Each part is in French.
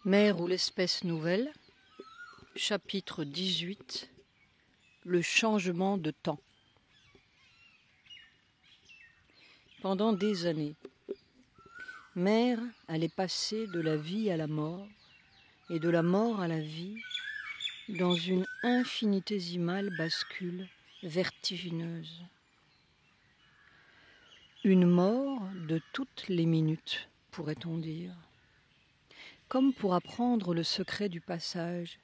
Mère ou l'espèce nouvelle, chapitre 18, le changement de temps. Pendant des années, Mère allait passer de la vie à la mort et de la mort à la vie dans une infinitésimale bascule vertigineuse. Une mort de toutes les minutes, pourrait-on dire. Comme pour apprendre le secret du passage,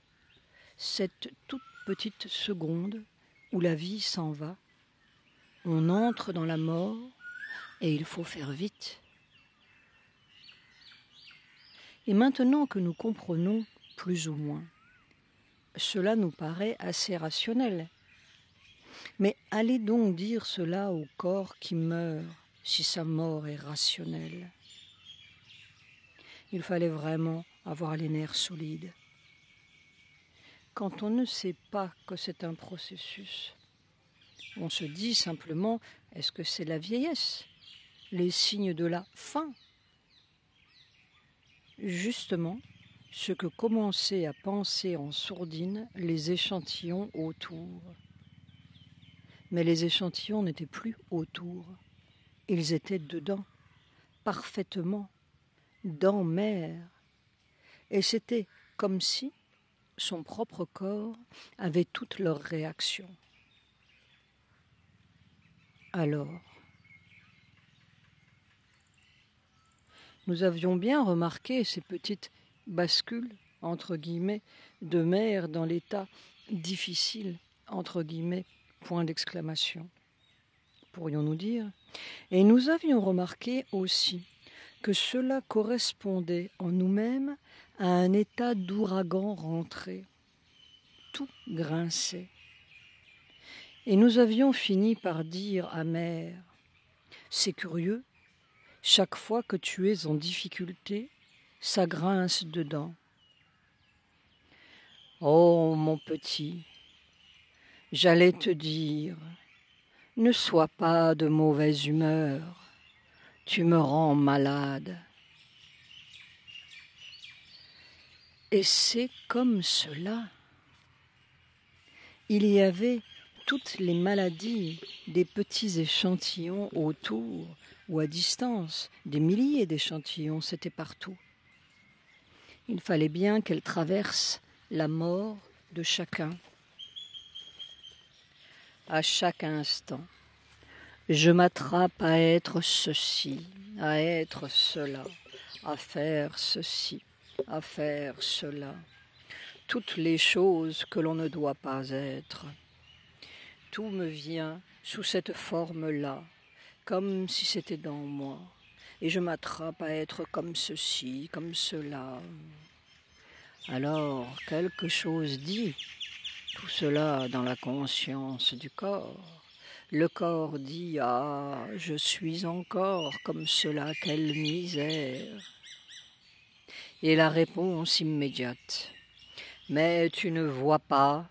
cette toute petite seconde où la vie s'en va, on entre dans la mort et il faut faire vite. Et maintenant que nous comprenons plus ou moins, cela nous paraît assez rationnel. Mais allez donc dire cela au corps qui meurt, si sa mort est rationnelle. Il fallait vraiment avoir les nerfs solides. Quand on ne sait pas que c'est un processus, on se dit simplement, est-ce que c'est la vieillesse, les signes de la fin? Justement, ce que commençaient à penser en sourdine les échantillons autour. Mais les échantillons n'étaient plus autour, ils étaient dedans, parfaitement, dans Mère. Et c'était comme si son propre corps avait toutes leurs réactions. Alors, nous avions bien remarqué ces petites bascules, entre guillemets, de Mère dans l'état difficile, entre guillemets, point d'exclamation, pourrions-nous dire. Et nous avions remarqué aussi que cela correspondait en nous-mêmes à un état d'ouragan rentré. Tout grinçait. Et nous avions fini par dire à Mère, c'est curieux, chaque fois que tu es en difficulté, ça grince dedans. Oh mon petit, j'allais te dire, ne sois pas de mauvaise humeur, tu me rends malade. Et c'est comme cela. Il y avait toutes les maladies des petits échantillons autour ou à distance, des milliers d'échantillons, c'était partout. Il fallait bien qu'elles traversent la mort de chacun. À chaque instant, je m'attrape à être ceci, à être cela, à faire ceci, à faire cela. Toutes les choses que l'on ne doit pas être. Tout me vient sous cette forme-là, comme si c'était dans moi. Et je m'attrape à être comme ceci, comme cela. Alors, quelque chose dit, tout cela dans la conscience du corps. Le corps dit, ah, je suis encore comme cela, quelle misère. Et la réponse immédiate, mais tu ne vois pas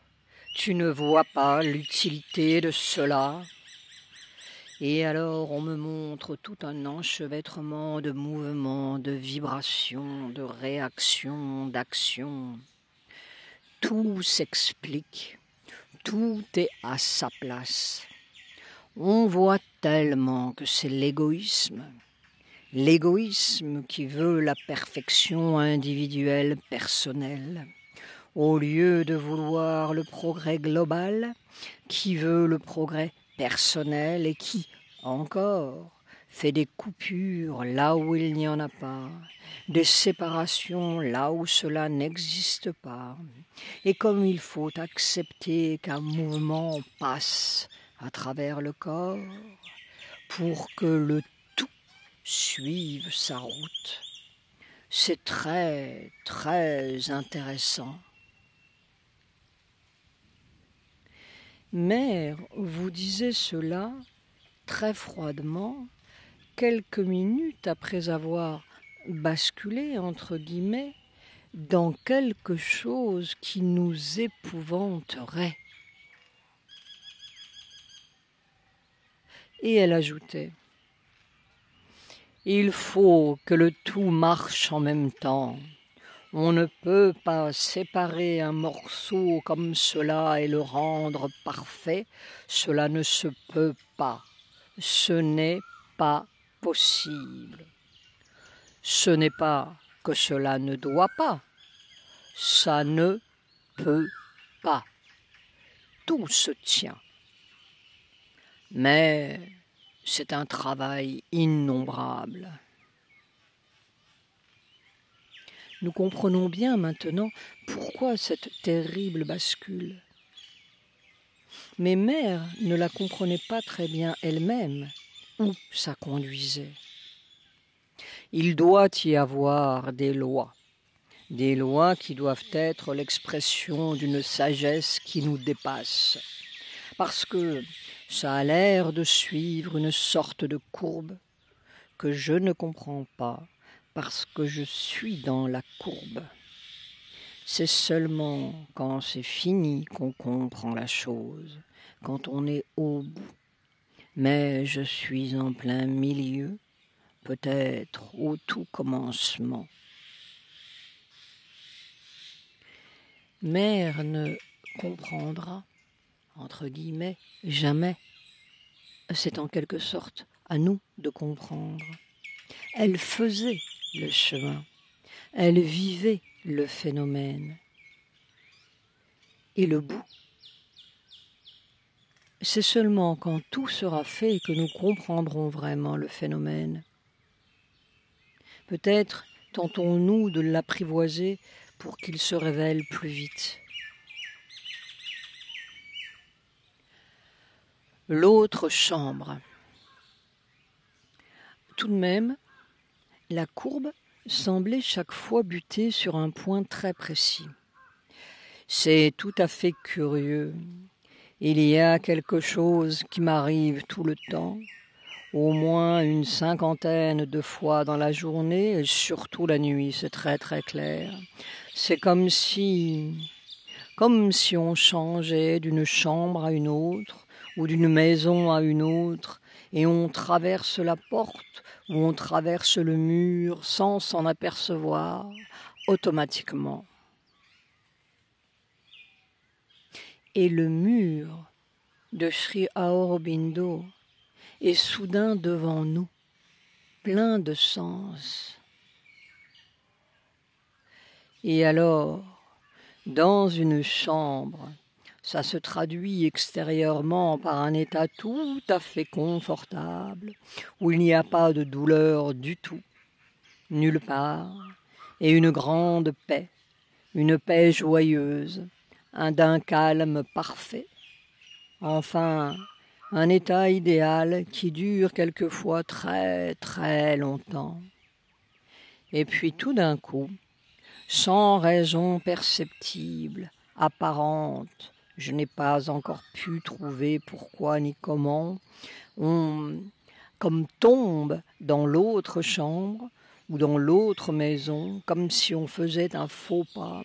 l'utilité de cela. Et alors on me montre tout un enchevêtrement de mouvements, de vibrations, de réactions, d'actions. Tout s'explique, tout est à sa place. On voit tellement que c'est l'égoïsme qui veut la perfection individuelle, personnelle. Au lieu de vouloir le progrès global, qui veut le progrès personnel et qui, encore, fait des coupures là où il n'y en a pas, des séparations là où cela n'existe pas. Et comme il faut accepter qu'un mouvement passe à travers le corps pour que le tout suive sa route, c'est très, très intéressant. Mère vous disait cela très froidement, quelques minutes après avoir basculé, entre guillemets, dans quelque chose qui nous épouvanterait. Et elle ajoutait, il faut que le tout marche en même temps. On ne peut pas séparer un morceau comme cela et le rendre parfait. Cela ne se peut pas. Ce n'est pas possible. Ce n'est pas que cela ne doit pas. Ça ne peut pas. Tout se tient. Mais c'est un travail innombrable. Nous comprenons bien maintenant pourquoi cette terrible bascule. Mais Mère ne la comprenait pas très bien elle-même, où ça conduisait. Il doit y avoir des lois qui doivent être l'expression d'une sagesse qui nous dépasse, parce que ça a l'air de suivre une sorte de courbe que je ne comprends pas, parce que je suis dans la courbe. C'est seulement quand c'est fini qu'on comprend la chose, quand on est au bout. Mais je suis en plein milieu, peut-être au tout commencement. Mère ne comprendra, entre guillemets, jamais. C'est en quelque sorte à nous de comprendre. Elle faisait le chemin, elle vivait le phénomène. Et le bout, c'est seulement quand tout sera fait que nous comprendrons vraiment le phénomène. Peut-être tentons-nous de l'apprivoiser pour qu'il se révèle plus vite. L'autre chambre. Tout de même, la courbe semblait chaque fois buter sur un point très précis. C'est tout à fait curieux. Il y a quelque chose qui m'arrive tout le temps, au moins une 50aine de fois dans la journée, et surtout la nuit, c'est très très clair. C'est comme si on changeait d'une chambre à une autre, ou d'une maison à une autre, et on traverse la porte, ou on traverse le mur sans s'en apercevoir, automatiquement. Et le mur de Sri Aurobindo est soudain devant nous, plein de sens. Et alors, dans une chambre, ça se traduit extérieurement par un état tout à fait confortable, où il n'y a pas de douleur du tout, nulle part, et une grande paix, une paix joyeuse, d'un calme parfait. Enfin, un état idéal qui dure quelquefois très très longtemps. Et puis tout d'un coup, sans raison perceptible, apparente, je n'ai pas encore pu trouver pourquoi ni comment, on comme tombe dans l'autre chambre ou dans l'autre maison, comme si on faisait un faux pas.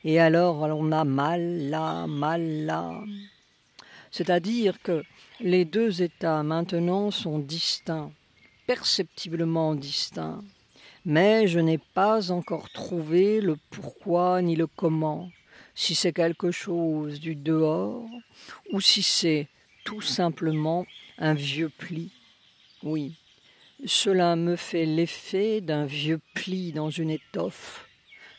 Et alors on a mal là. C'est-à-dire que les deux états maintenant sont distincts, perceptiblement distincts. Mais je n'ai pas encore trouvé le pourquoi ni le comment, si c'est quelque chose du dehors ou si c'est tout simplement un vieux pli. Oui, cela me fait l'effet d'un vieux pli dans une étoffe.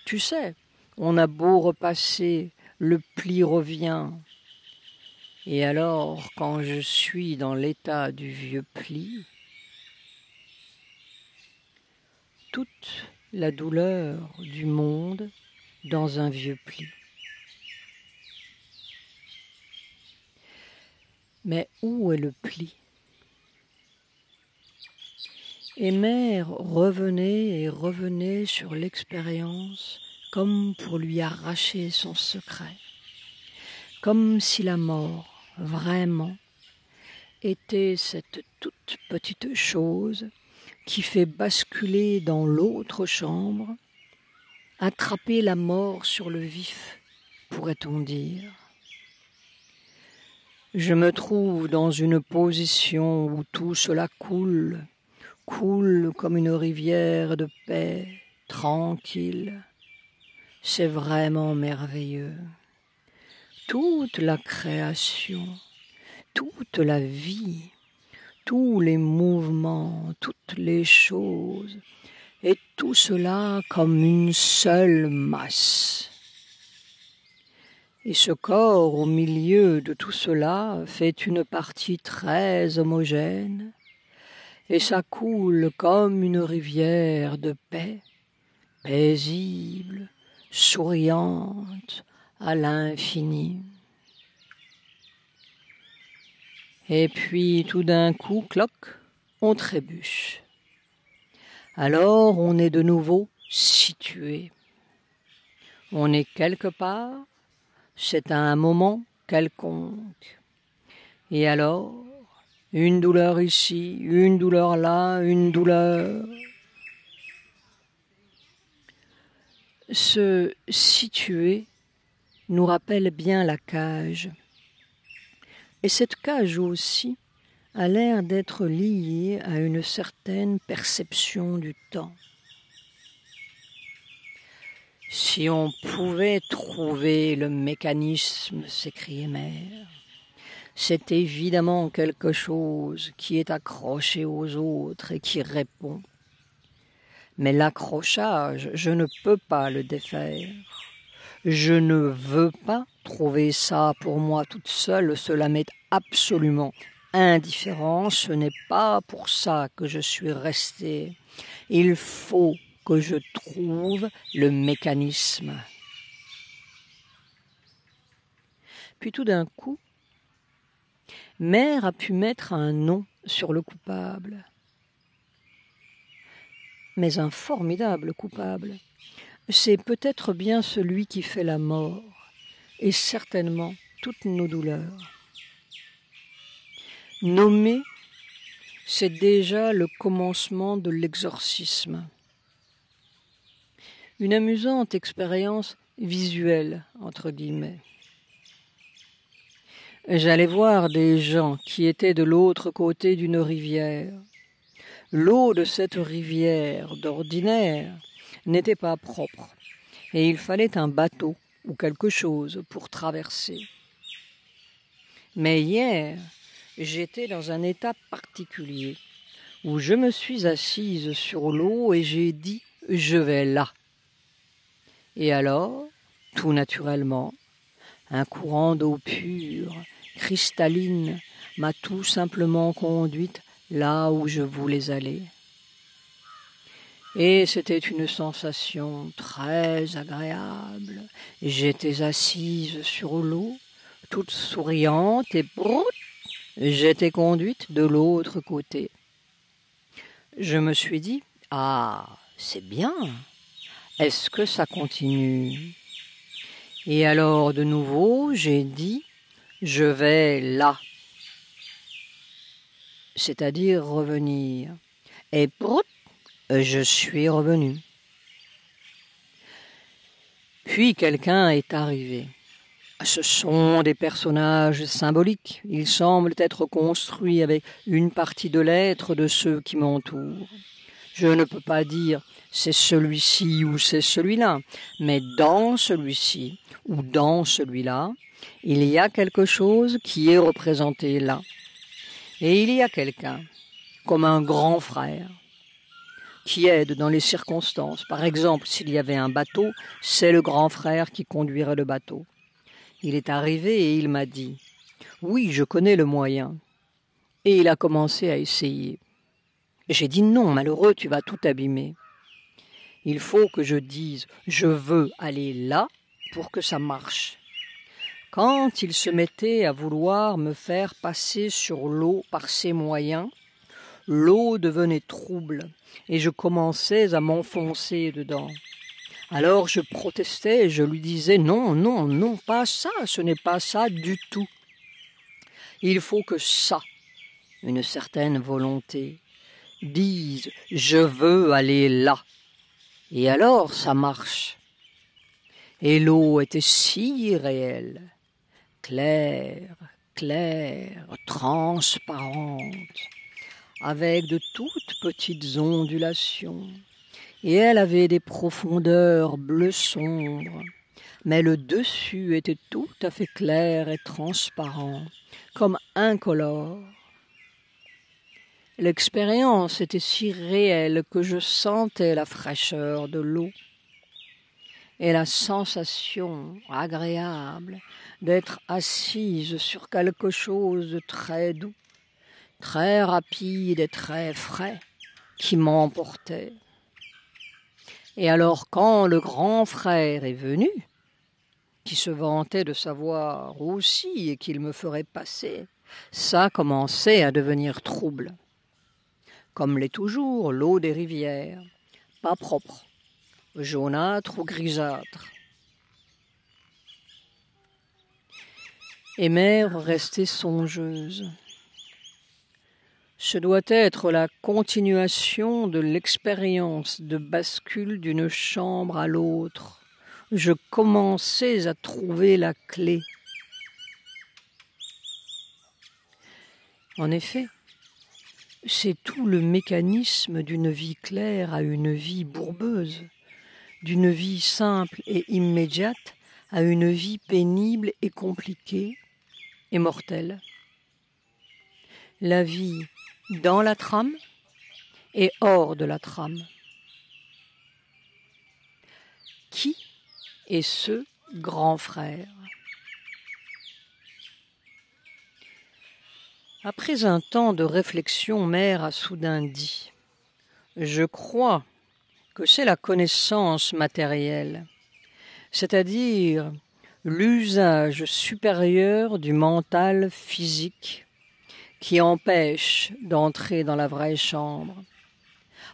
Tu sais, on a beau repasser, le pli revient. Et alors, quand je suis dans l'état du vieux pli, toute la douleur du monde dans un vieux pli. Mais où est le pli? Et Mère revenait et revenait sur l'expérience comme pour lui arracher son secret, comme si la mort, vraiment, était cette toute petite chose qui fait basculer dans l'autre chambre, attraper la mort sur le vif, pourrait-on dire. Je me trouve dans une position où tout cela coule comme une rivière de paix, tranquille. C'est vraiment merveilleux. Toute la création, toute la vie, tous les mouvements, toutes les choses, et tout cela comme une seule masse. Et ce corps au milieu de tout cela fait une partie très homogène, et ça coule comme une rivière de paix, paisible, souriante à l'infini. Et puis tout d'un coup, cloc, on trébuche. Alors on est de nouveau situé. On est quelque part, c'est à un moment quelconque. Et alors, une douleur ici, une douleur là, une douleur. Se situer nous rappelle bien la cage. Et cette cage aussi a l'air d'être liée à une certaine perception du temps. Si on pouvait trouver le mécanisme, s'écriait Mère, c'est évidemment quelque chose qui est accroché aux autres et qui répond. Mais l'accrochage, je ne peux pas le défaire. Je ne veux pas trouver ça pour moi toute seule, cela m'est absolument indifférent, ce n'est pas pour ça que je suis restée. Il faut que je trouve le mécanisme. Puis tout d'un coup, Mère a pu mettre un nom sur le coupable. Mais un formidable coupable. C'est peut-être bien celui qui fait la mort, et certainement toutes nos douleurs. Nommer, c'est déjà le commencement de l'exorcisme. Une amusante expérience visuelle, entre guillemets. J'allais voir des gens qui étaient de l'autre côté d'une rivière. L'eau de cette rivière, d'ordinaire, n'était pas propre, et il fallait un bateau ou quelque chose pour traverser. Mais hier, j'étais dans un état particulier, où je me suis assise sur l'eau et j'ai dit « je vais là ». Et alors, tout naturellement, un courant d'eau pure, cristalline, m'a tout simplement conduite là où je voulais aller. Et c'était une sensation très agréable. J'étais assise sur l'eau, toute souriante, et brout, j'étais conduite de l'autre côté. Je me suis dit, ah, c'est bien. Est-ce que ça continue? Et alors de nouveau, j'ai dit, je vais là. C'est-à-dire revenir. Et brout, je suis revenu. Puis quelqu'un est arrivé. Ce sont des personnages symboliques. Ils semblent être construits avec une partie de l'être de ceux qui m'entourent. Je ne peux pas dire c'est celui-ci ou c'est celui-là, mais dans celui-ci ou dans celui-là, il y a quelque chose qui est représenté là. Et il y a quelqu'un, comme un grand frère, qui aide dans les circonstances. Par exemple, s'il y avait un bateau, c'est le grand frère qui conduirait le bateau. Il est arrivé et il m'a dit « Oui, je connais le moyen ». Et il a commencé à essayer. J'ai dit « Non, malheureux, tu vas tout abîmer. Il faut que je dise « Je veux aller là pour que ça marche ». Quand il se mettait à vouloir me faire passer sur l'eau par ses moyens, l'eau devenait trouble et je commençais à m'enfoncer dedans. Alors je protestais et je lui disais « Non, non, non, pas ça, ce n'est pas ça du tout. Il faut que ça, une certaine volonté, dise « Je veux aller là ». Et alors ça marche. Et l'eau était si réelle, claire, claire, transparente, avec de toutes petites ondulations. et elle avait des profondeurs bleu sombre, mais le dessus était tout à fait clair et transparent, comme incolore. L'expérience était si réelle que je sentais la fraîcheur de l'eau et la sensation agréable d'être assise sur quelque chose de très doux, très rapide et très frais, qui m'emportait. Et alors quand le grand frère est venu, qui se vantait de savoir aussi et qu'il me ferait passer, ça commençait à devenir trouble. Comme l'est toujours l'eau des rivières, pas propre, jaunâtre ou grisâtre. Et Mère restait songeuse. Ce doit être la continuation de l'expérience de bascule d'une chambre à l'autre. Je commençais à trouver la clé. En effet, c'est tout le mécanisme d'une vie claire à une vie bourbeuse, d'une vie simple et immédiate à une vie pénible et compliquée et mortelle. La vie dans la trame et hors de la trame. Qui est ce grand frère? Après un temps de réflexion, Mère a soudain dit « Je crois que c'est la connaissance matérielle, c'est-à-dire l'usage supérieur du mental physique qui empêche d'entrer dans la vraie chambre.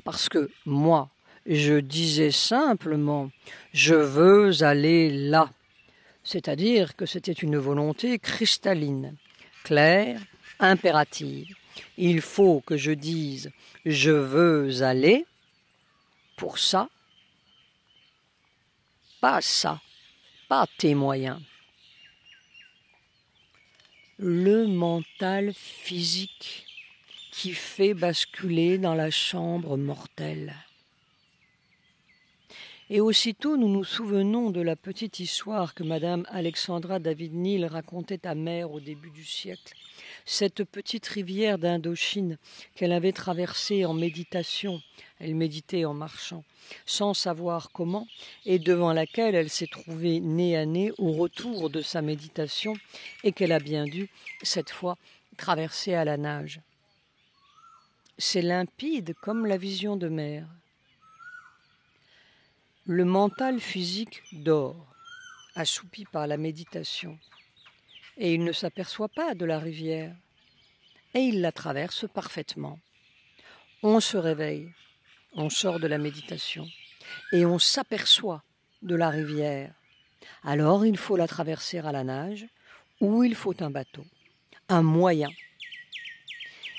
Parce que moi, je disais simplement « je veux aller là », c'est-à-dire que c'était une volonté cristalline, claire, impérative. Il faut que je dise « je veux aller » pour ça, pas ça, pas tes moyens. Le mental physique qui fait basculer dans la chambre mortelle. Et aussitôt nous nous souvenons de la petite histoire que Madame Alexandra David-Néel racontait à Mère au début du siècle. Cette petite rivière d'Indochine qu'elle avait traversée en méditation, elle méditait en marchant, sans savoir comment, et devant laquelle elle s'est trouvée nez à nez au retour de sa méditation, et qu'elle a bien dû, cette fois, traverser à la nage. C'est limpide comme la vision de Mère. Le mental physique dort, assoupi par la méditation, et il ne s'aperçoit pas de la rivière, et il la traverse parfaitement. On se réveille, on sort de la méditation, et on s'aperçoit de la rivière. Alors il faut la traverser à la nage, ou il faut un bateau, un moyen.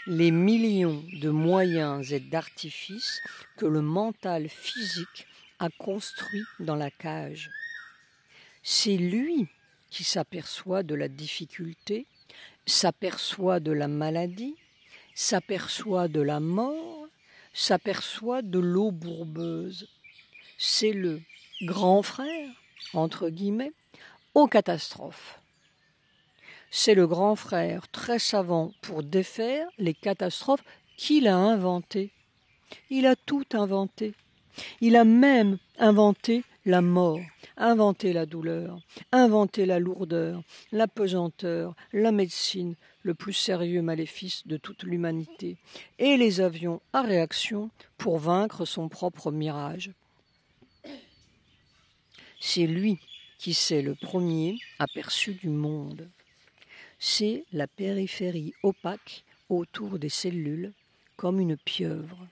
Les millions de moyens et d'artifices que le mental physique a construit dans la cage. C'est lui qui s'aperçoit de la difficulté, s'aperçoit de la maladie, s'aperçoit de la mort, s'aperçoit de l'eau bourbeuse. C'est le grand frère, entre guillemets, aux catastrophes. C'est le grand frère très savant pour défaire les catastrophes qu'il a inventées. Il a tout inventé. Il a même inventé la mort, inventé la douleur, inventé la lourdeur, la pesanteur, la médecine, le plus sérieux maléfice de toute l'humanité, et les avions à réaction pour vaincre son propre mirage. C'est lui qui s'est le premier aperçu du monde. C'est la périphérie opaque autour des cellules, comme une pieuvre.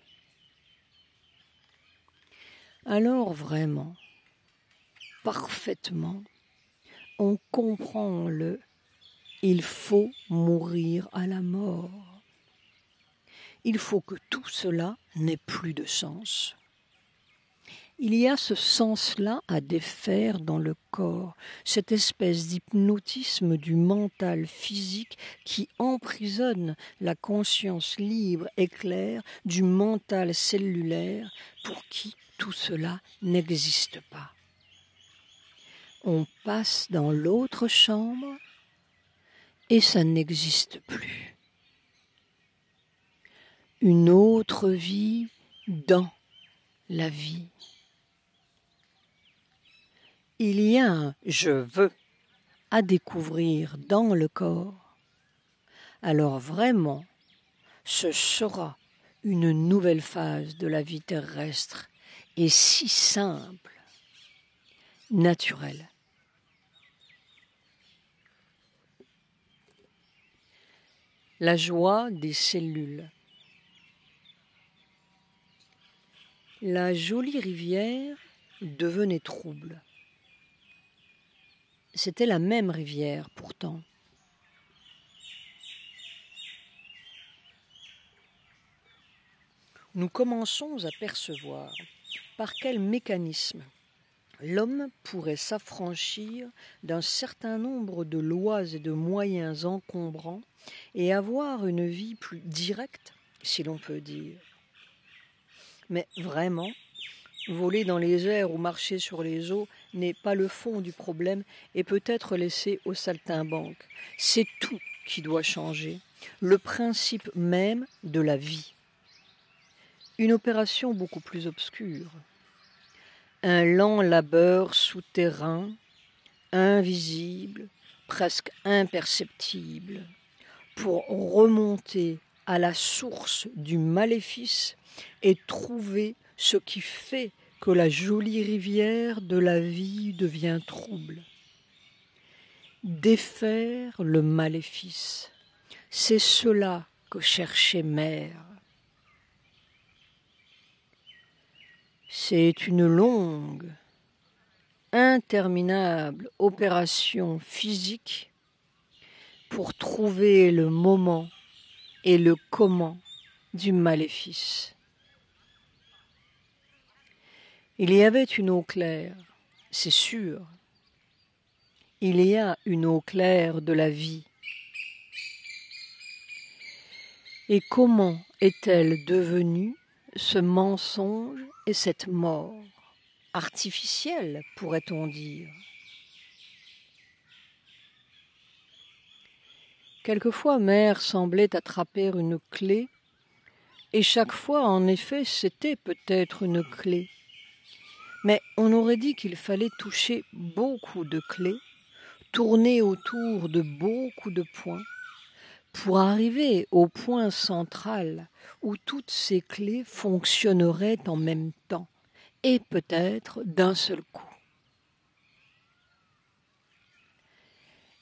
Alors vraiment, parfaitement, on comprend le « il faut mourir à la mort ». Il faut que tout cela n'ait plus de sens. Il y a ce sens-là à défaire dans le corps, cette espèce d'hypnotisme du mental physique qui emprisonne la conscience libre et claire du mental cellulaire pour qui tout cela n'existe pas. On passe dans l'autre chambre et ça n'existe plus. Une autre vie dans la vie. Il y a un « je veux » à découvrir dans le corps. Alors vraiment, ce sera une nouvelle phase de la vie terrestre et si simple, naturelle. La joie des cellules. La jolie rivière devenait trouble. C'était la même rivière pourtant. Nous commençons à percevoir par quel mécanisme l'homme pourrait s'affranchir d'un certain nombre de lois et de moyens encombrants et avoir une vie plus directe, si l'on peut dire. Mais vraiment, voler dans les airs ou marcher sur les eaux n'est pas le fond du problème et peut être laissé aux saltimbanques. C'est tout qui doit changer, le principe même de la vie. Une opération beaucoup plus obscure. Un lent labeur souterrain, invisible, presque imperceptible, pour remonter à la source du maléfice et trouver ce qui fait que la jolie rivière de la vie devient trouble. Défaire le maléfice, c'est cela que cherchait Mère. C'est une longue, interminable opération physique pour trouver le moment et le comment du maléfice. Il y avait une eau claire, c'est sûr. Il y a une eau claire de la vie. Et comment est-elle devenue ce mensonge et cette mort artificielle, pourrait-on dire? Quelquefois, Mère semblait attraper une clé, et chaque fois, en effet, c'était peut-être une clé. Mais on aurait dit qu'il fallait toucher beaucoup de clés, tourner autour de beaucoup de points, pour arriver au point central où toutes ces clés fonctionneraient en même temps, et peut-être d'un seul coup.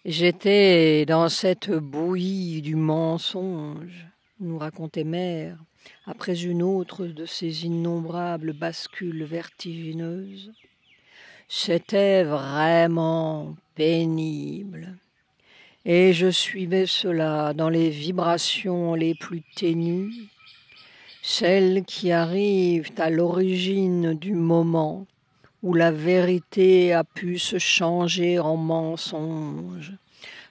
J'étais dans cette bouillie du mensonge, nous racontait Mère, après une autre de ces innombrables bascules vertigineuses. C'était vraiment pénible. Et je suivais cela dans les vibrations les plus ténues, celles qui arrivent à l'origine du moment où la vérité a pu se changer en mensonge.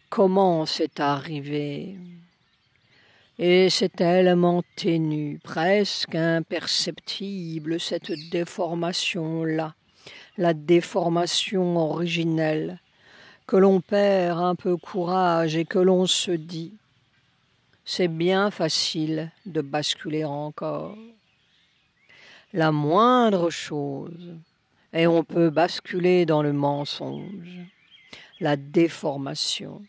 Comment c'est arrivé? Et c'est tellement ténu, presque imperceptible, cette déformation-là, la déformation originelle, que l'on perd un peu courage et que l'on se dit « c'est bien facile de basculer encore ». La moindre chose, et on peut basculer dans le mensonge, la déformation.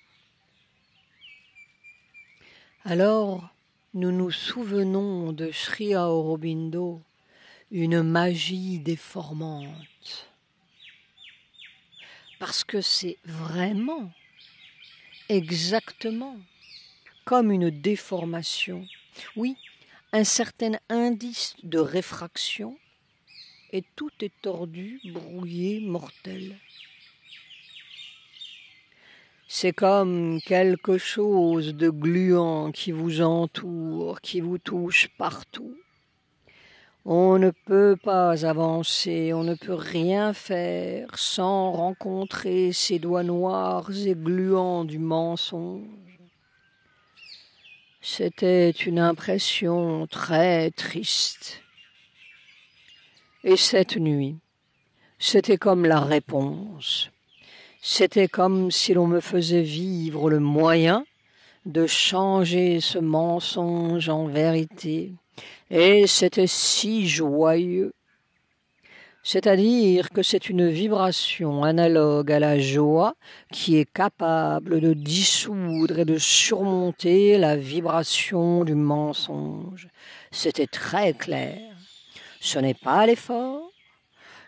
Alors, nous nous souvenons de Sri Aurobindo, une magie déformante. Parce que c'est vraiment, exactement, comme une déformation. Oui, un certain indice de réfraction et tout est tordu, brouillé, mortel. C'est comme quelque chose de gluant qui vous entoure, qui vous touche partout. On ne peut pas avancer, on ne peut rien faire sans rencontrer ces doigts noirs et gluants du mensonge. C'était une impression très triste. Et cette nuit, c'était comme la réponse. C'était comme si l'on me faisait vivre le moyen de changer ce mensonge en vérité. Et c'était si joyeux. C'est-à-dire que c'est une vibration analogue à la joie qui est capable de dissoudre et de surmonter la vibration du mensonge. C'était très clair. Ce n'est pas l'effort,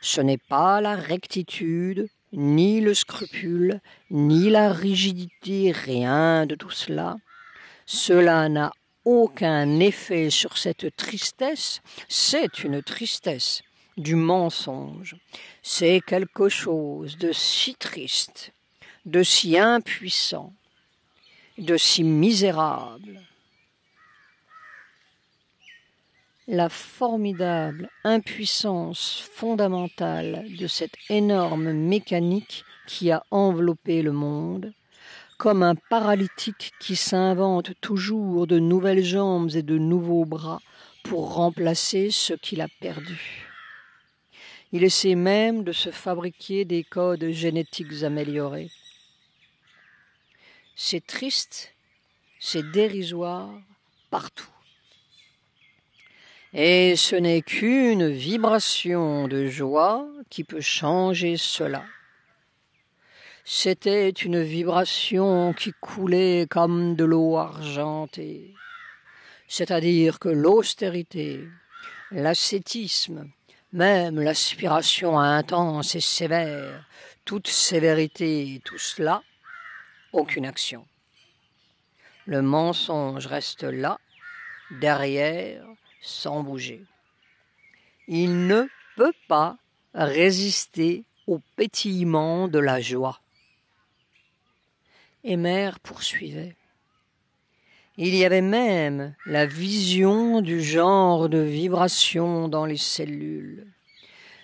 ce n'est pas la rectitude, ni le scrupule, ni la rigidité, rien de tout cela. Cela n'a aucun effet sur cette tristesse, c'est une tristesse du mensonge. C'est quelque chose de si triste, de si impuissant, de si misérable. La formidable impuissance fondamentale de cette énorme mécanique qui a enveloppé le monde, comme un paralytique qui s'invente toujours de nouvelles jambes et de nouveaux bras pour remplacer ce qu'il a perdu. Il essaie même de se fabriquer des codes génétiques améliorés. C'est triste, c'est dérisoire partout. Et ce n'est qu'une vibration de joie qui peut changer cela. C'était une vibration qui coulait comme de l'eau argentée. C'est-à-dire que l'austérité, l'ascétisme, même l'aspiration intense et sévère, toute sévérité, tout cela, aucune action. Le mensonge reste là, derrière, sans bouger. Il ne peut pas résister au pétillement de la joie. Et Mère poursuivait. Il y avait même la vision du genre de vibrations dans les cellules.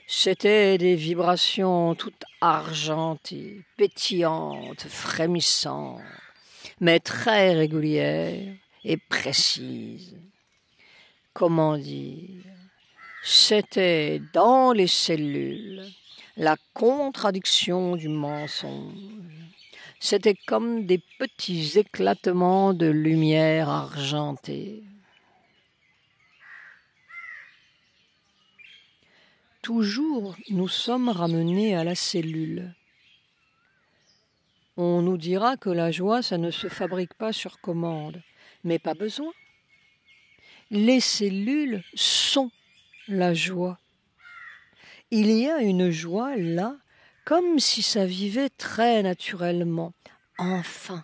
C'étaient des vibrations toutes argentées, pétillantes, frémissantes, mais très régulières et précises. Comment dire? C'était dans les cellules la contradiction du mensonge. C'était comme des petits éclatements de lumière argentée. Toujours, nous sommes ramenés à la cellule. On nous dira que la joie, ça ne se fabrique pas sur commande, mais pas besoin. Les cellules sont la joie. Il y a une joie là, comme si ça vivait très naturellement, enfin,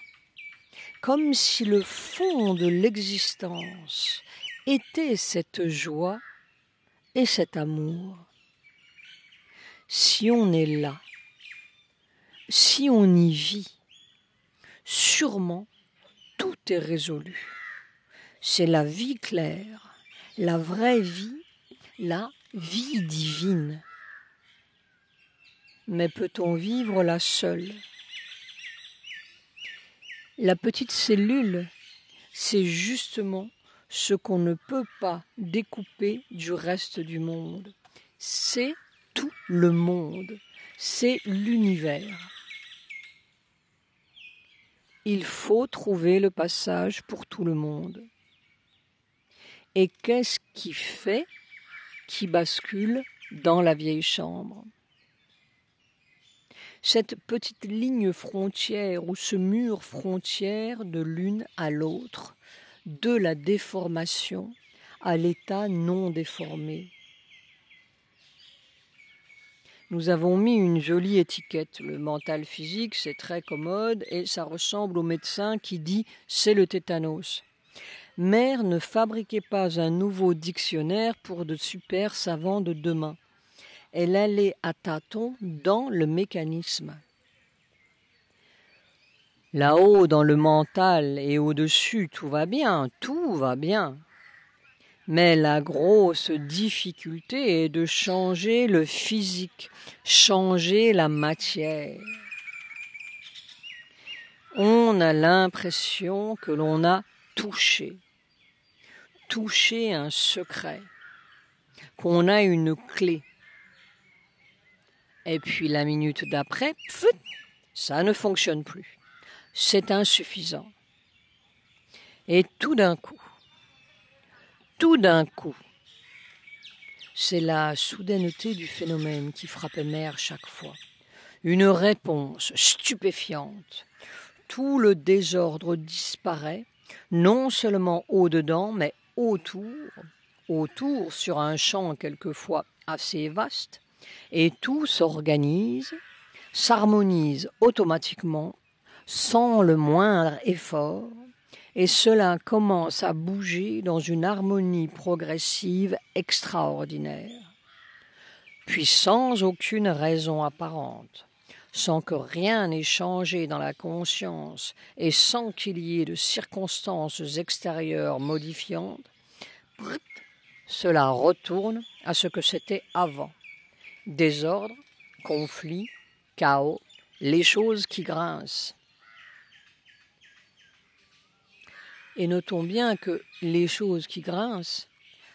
comme si le fond de l'existence était cette joie et cet amour. Si on est là, si on y vit, sûrement tout est résolu. C'est la vie claire, la vraie vie, la vie divine. Mais peut-on vivre là seul? La petite cellule, c'est justement ce qu'on ne peut pas découper du reste du monde. C'est tout le monde, c'est l'univers. Il faut trouver le passage pour tout le monde. Et qu'est-ce qui bascule dans la vieille chambre? Cette petite ligne frontière ou ce mur frontière de l'une à l'autre, de la déformation à l'état non déformé. Nous avons mis une jolie étiquette. Le mental physique, c'est très commode et ça ressemble au médecin qui dit « c'est le tétanos ». Mère ne fabriquait pas un nouveau dictionnaire pour de super savants de demain. Elle allait à tâtons dans le mécanisme. Là-haut, dans le mental et au-dessus, tout va bien, tout va bien. Mais la grosse difficulté est de changer le physique, changer la matière. On a l'impression que l'on a touché un secret, qu'on a une clé, Et puis la minute d'après, ça ne fonctionne plus. C'est insuffisant. Et tout d'un coup, c'est la soudaineté du phénomène qui frappait Mère chaque fois. Une réponse stupéfiante. Tout le désordre disparaît, non seulement au-dedans, mais autour sur un champ quelquefois assez vaste, et tout s'organise, s'harmonise automatiquement, sans le moindre effort, et cela commence à bouger dans une harmonie progressive extraordinaire. Puis sans aucune raison apparente, sans que rien n'ait changé dans la conscience et sans qu'il y ait de circonstances extérieures modifiantes, cela retourne à ce que c'était avant. Désordre, conflit, chaos, les choses qui grincent. Et notons bien que les choses qui grincent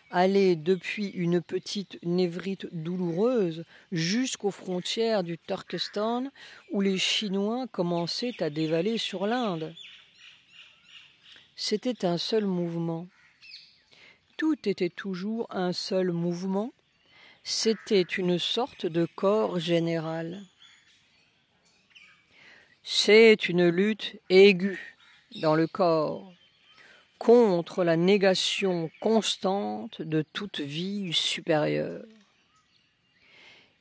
allaient depuis une petite névrite douloureuse jusqu'aux frontières du Turkestan où les Chinois commençaient à dévaler sur l'Inde. C'était un seul mouvement. Tout était toujours un seul mouvement. C'était une sorte de corps général. C'est une lutte aiguë dans le corps contre la négation constante de toute vie supérieure.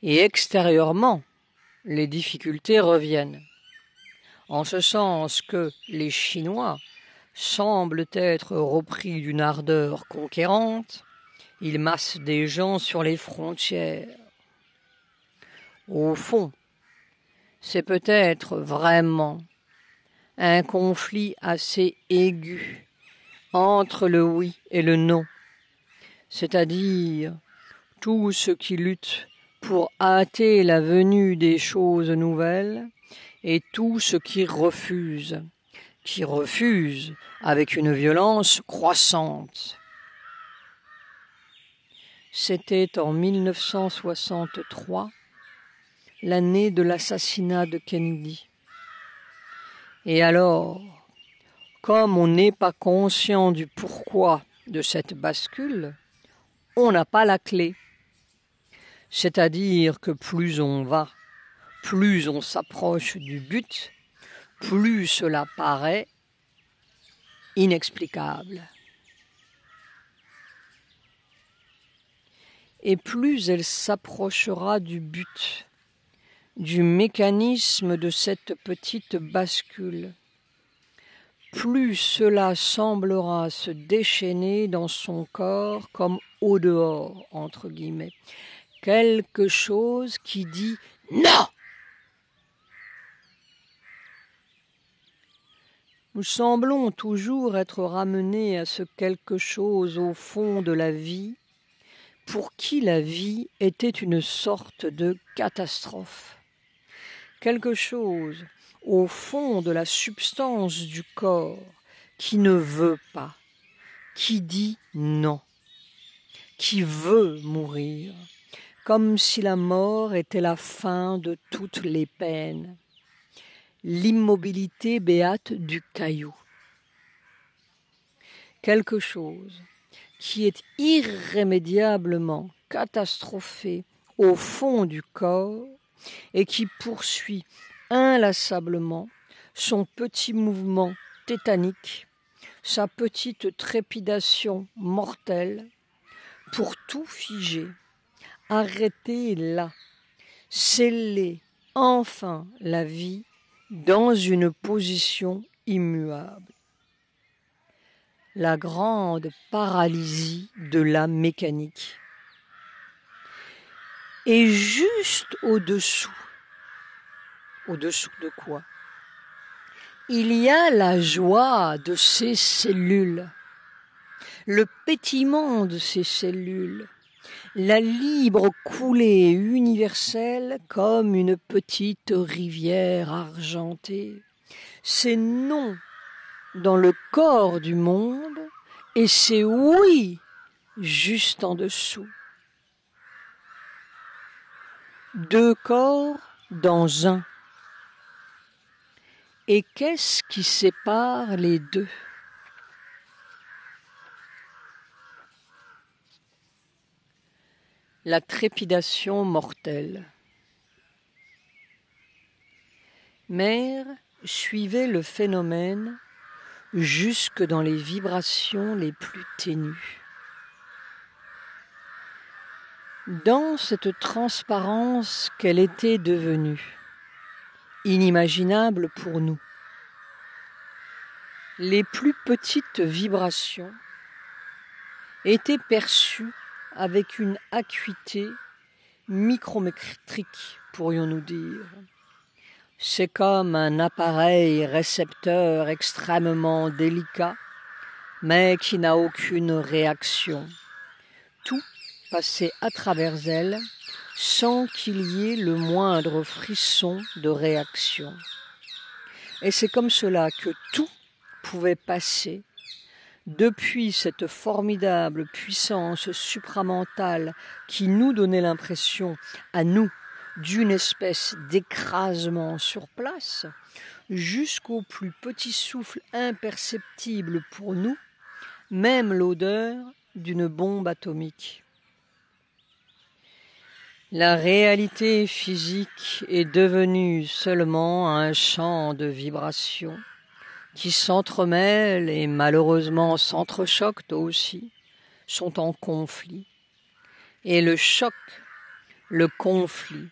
Et extérieurement, les difficultés reviennent, en ce sens que les Chinois semblent être repris d'une ardeur conquérante, ils massent des gens sur les frontières. Au fond, c'est peut-être vraiment un conflit assez aigu entre le oui et le non, c'est-à-dire tout ce qui lutte pour hâter la venue des choses nouvelles et tout ce qui refuse avec une violence croissante. C'était en 1963, l'année de l'assassinat de Kennedy. Et alors, comme on n'est pas conscient du pourquoi de cette bascule, on n'a pas la clé. C'est-à-dire que plus on va, plus on s'approche du but, plus cela paraît inexplicable. Et plus elle s'approchera du but, du mécanisme de cette petite bascule, plus cela semblera se déchaîner dans son corps comme au dehors, entre guillemets. Quelque chose qui dit non. Nous semblons toujours être ramenés à ce quelque chose au fond de la vie, pour qui la vie était une sorte de catastrophe. Quelque chose au fond de la substance du corps qui ne veut pas, qui dit non, qui veut mourir, comme si la mort était la fin de toutes les peines, l'immobilité béate du caillou. Quelque chose qui est irrémédiablement catastrophé au fond du corps et qui poursuit inlassablement son petit mouvement tétanique, sa petite trépidation mortelle, pour tout figer, arrêter là, sceller enfin la vie dans une position immuable. La grande paralysie de la mécanique. Et juste au-dessous de quoi? Il y a la joie de ces cellules, le pétillement de ces cellules, la libre coulée universelle comme une petite rivière argentée. C'est non dans le corps du monde et c'est oui juste en dessous. deux corps dans un. Et qu'est-ce qui sépare les deux? La trépidation mortelle. Mère suivait le phénomène jusque dans les vibrations les plus ténues. Dans cette transparence qu'elle était devenue, inimaginable pour nous, les plus petites vibrations étaient perçues avec une acuité micrométrique, pourrions-nous dire. C'est comme un appareil récepteur extrêmement délicat, mais qui n'a aucune réaction. Tout passait à travers elle sans qu'il y ait le moindre frisson de réaction. Et c'est comme cela que tout pouvait passer depuis cette formidable puissance supramentale qui nous donnait l'impression, à nous, d'une espèce d'écrasement sur place, jusqu'au plus petit souffle imperceptible pour nous, même l'odeur d'une bombe atomique. La réalité physique est devenue seulement un champ de vibrations qui s'entremêlent et malheureusement s'entrechoquent aussi, sont en conflit. Et le choc, le conflit,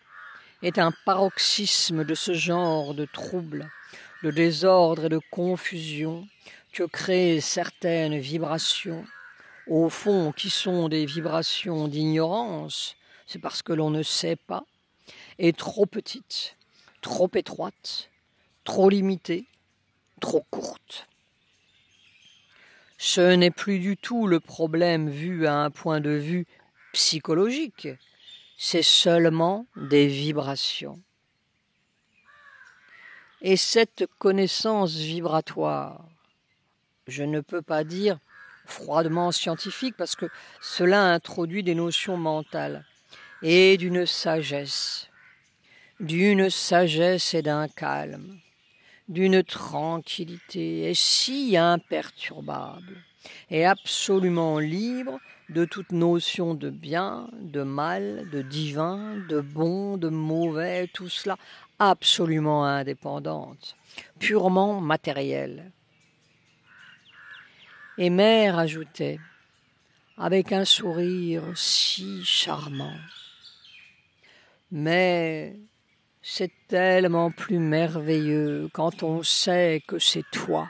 est un paroxysme de ce genre de troubles, de désordre et de confusion que créent certaines vibrations, au fond qui sont des vibrations d'ignorance, c'est parce que l'on ne sait pas, et trop petites, trop étroites, trop limitées, trop courtes. Ce n'est plus du tout le problème vu à un point de vue psychologique, c'est seulement des vibrations. Et cette connaissance vibratoire, je ne peux pas dire froidement scientifique parce que cela introduit des notions mentales et d'une sagesse et d'un calme, d'une tranquillité et si imperturbable et absolument libre de toute notion de bien, de mal, de divin, de bon, de mauvais, tout cela absolument indépendante, purement matérielle. Et Mère ajoutait, avec un sourire si charmant, « Mais c'est tellement plus merveilleux quand on sait que c'est toi. »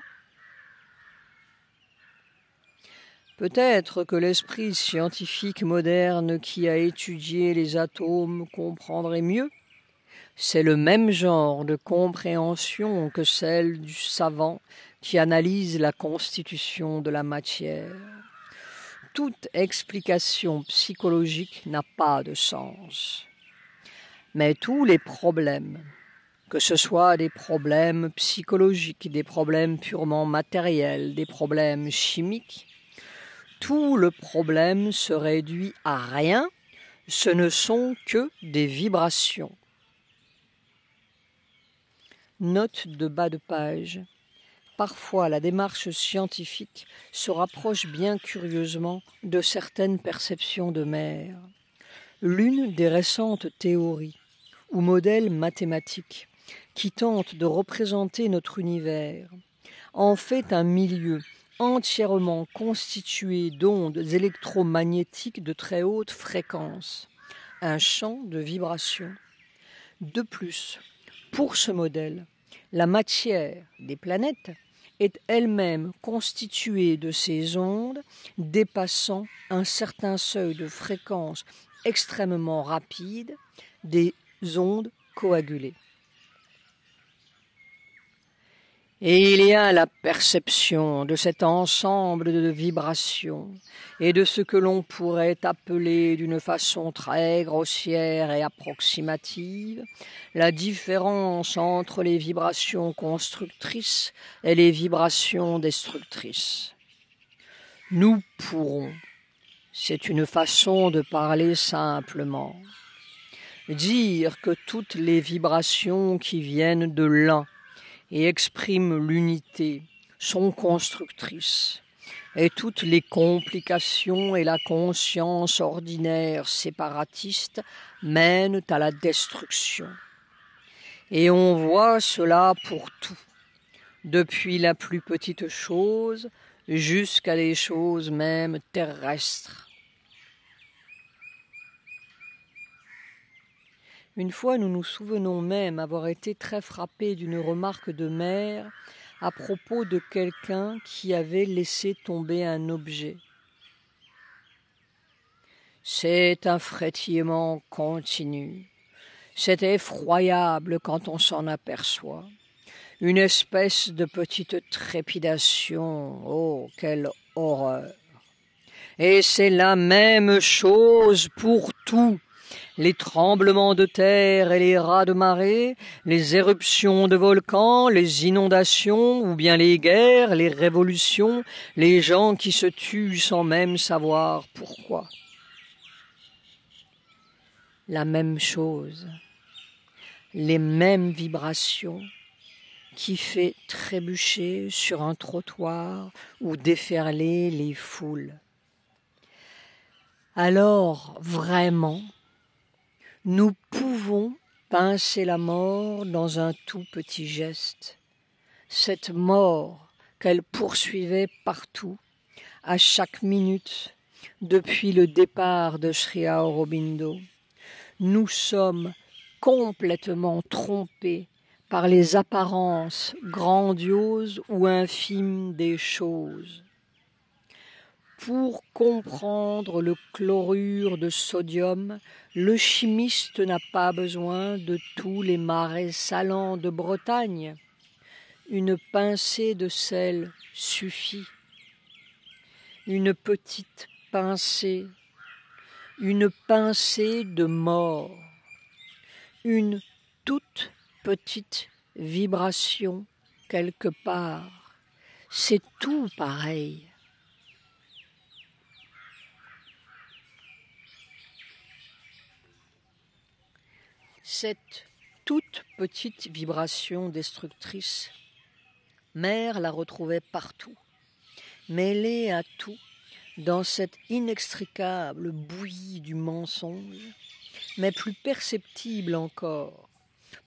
Peut-être que l'esprit scientifique moderne qui a étudié les atomes comprendrait mieux. C'est le même genre de compréhension que celle du savant qui analyse la constitution de la matière. Toute explication psychologique n'a pas de sens. Mais tous les problèmes, que ce soit des problèmes psychologiques, des problèmes purement matériels, des problèmes chimiques, tout le problème se réduit à rien, ce ne sont que des vibrations. Note de bas de page. Parfois, la démarche scientifique se rapproche bien curieusement de certaines perceptions de Mère. L'une des récentes théories ou modèles mathématiques qui tentent de représenter notre univers en fait un milieu entièrement constitué d'ondes électromagnétiques de très haute fréquence, un champ de vibration. De plus, pour ce modèle, la matière des planètes est elle-même constituée de ces ondes dépassant un certain seuil de fréquence extrêmement rapide, des ondes coagulées. Et il y a la perception de cet ensemble de vibrations et de ce que l'on pourrait appeler d'une façon très grossière et approximative la différence entre les vibrations constructrices et les vibrations destructrices. Nous pourrons, c'est une façon de parler simplement, dire que toutes les vibrations qui viennent de l'un et expriment l'unité sont constructrices, et toutes les complications et la conscience ordinaire séparatiste mènent à la destruction. Et on voit cela pour tout, depuis la plus petite chose jusqu'à les choses même terrestres. Une fois, nous nous souvenons même avoir été très frappés d'une remarque de mère à propos de quelqu'un qui avait laissé tomber un objet. C'est un frétillement continu. C'est effroyable quand on s'en aperçoit. Une espèce de petite trépidation. Oh, quelle horreur! Et c'est la même chose pour tout. Les tremblements de terre et les raz de marée, les éruptions de volcans, les inondations, ou bien les guerres, les révolutions, les gens qui se tuent sans même savoir pourquoi. La même chose, les mêmes vibrations qui fait trébucher sur un trottoir ou déferler les foules. Alors, vraiment, nous pouvons pincer la mort dans un tout petit geste, cette mort qu'elle poursuivait partout, à chaque minute, depuis le départ de Sri Aurobindo. Nous sommes complètement trompés par les apparences grandioses ou infimes des choses. Pour comprendre le chlorure de sodium, le chimiste n'a pas besoin de tous les marais salants de Bretagne. Une pincée de sel suffit. Une petite pincée, une pincée de mort, une toute petite vibration quelque part. C'est tout pareil. Cette toute petite vibration destructrice, Mère la retrouvait partout, mêlée à tout, dans cette inextricable bouillie du mensonge, mais plus perceptible encore,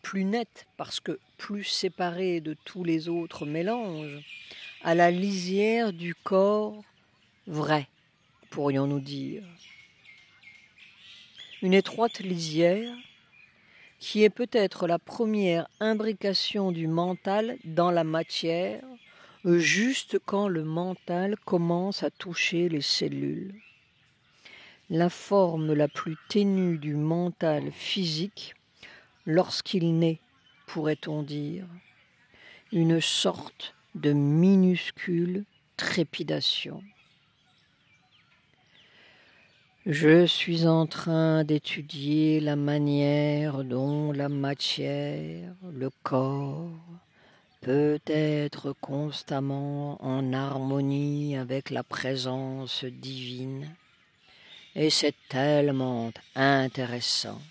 plus nette parce que plus séparée de tous les autres mélanges, à la lisière du corps vrai, pourrions-nous dire. Une étroite lisière qui est peut-être la première imbrication du mental dans la matière, juste quand le mental commence à toucher les cellules. La forme la plus ténue du mental physique, lorsqu'il naît, pourrait-on dire, une sorte de minuscule trépidation. Je suis en train d'étudier la manière dont la matière, le corps, peut être constamment en harmonie avec la présence divine, et c'est tellement intéressant.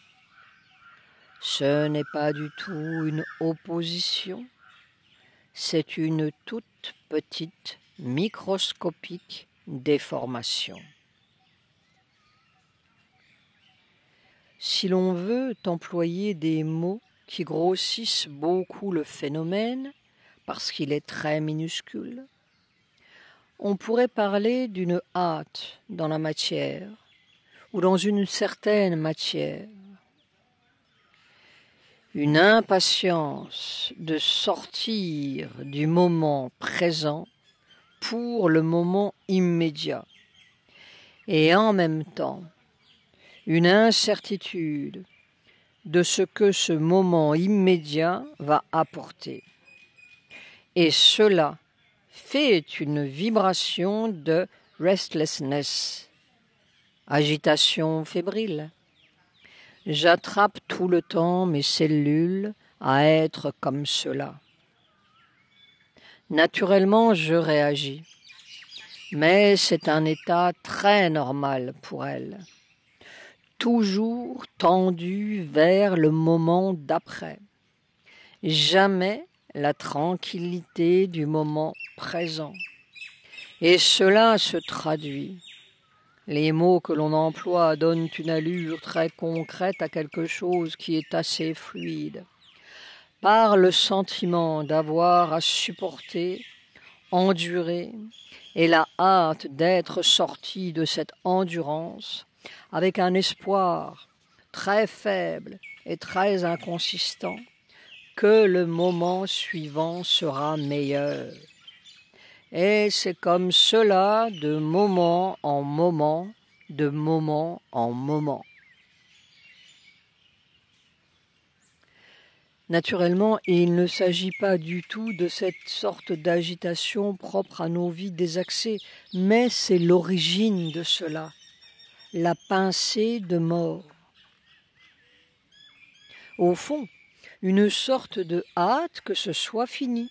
Ce n'est pas du tout une opposition, c'est une toute petite, microscopique déformation. Si l'on veut employer des mots qui grossissent beaucoup le phénomène, parce qu'il est très minuscule, on pourrait parler d'une hâte dans la matière, ou dans une certaine matière, une impatience de sortir du moment présent pour le moment immédiat, et en même temps, une incertitude de ce que ce moment immédiat va apporter. Et cela fait une vibration de restlessness, agitation fébrile. J'attrape tout le temps mes cellules à être comme cela. Naturellement, je réagis, mais c'est un état très normal pour elles. toujours tendu vers le moment d'après. Jamais la tranquillité du moment présent. Et cela se traduit. Les mots que l'on emploie donnent une allure très concrète à quelque chose qui est assez fluide. Par le sentiment d'avoir à supporter, endurer, et la hâte d'être sorti de cette endurance, avec un espoir très faible et très inconsistant, que le moment suivant sera meilleur. Et c'est comme cela de moment en moment, de moment en moment. Naturellement, il ne s'agit pas du tout de cette sorte d'agitation propre à nos vies désaxées, mais c'est l'origine de cela, la pincée de mort. Au fond, une sorte de hâte que ce soit fini,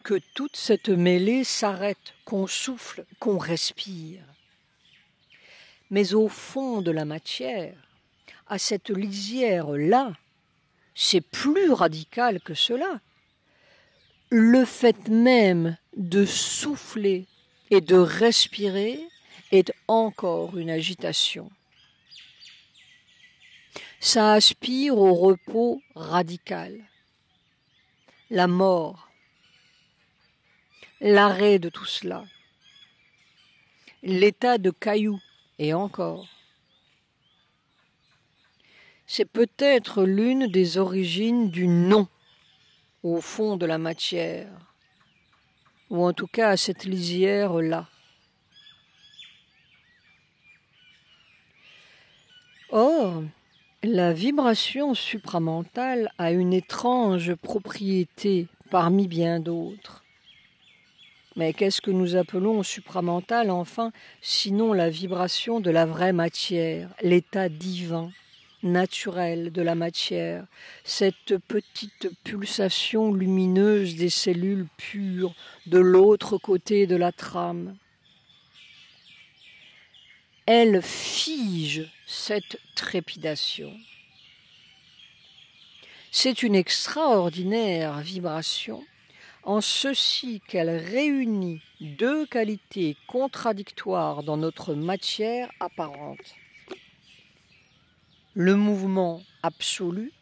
que toute cette mêlée s'arrête, qu'on souffle, qu'on respire. Mais au fond de la matière, à cette lisière-là, c'est plus radical que cela. Le fait même de souffler et de respirer est encore une agitation. Ça aspire au repos radical, la mort, l'arrêt de tout cela, l'état de caillou et encore. C'est peut-être l'une des origines du non au fond de la matière, ou en tout cas à cette lisière-là. Or, la vibration supramentale a une étrange propriété parmi bien d'autres. Mais qu'est-ce que nous appelons supramental, enfin, sinon la vibration de la vraie matière, l'état divin, naturel de la matière, cette petite pulsation lumineuse des cellules pures de l'autre côté de la trame. Elle fige cette trépidation. C'est une extraordinaire vibration, en ceci qu'elle réunit deux qualités contradictoires dans notre matière apparente. Le mouvement absolu,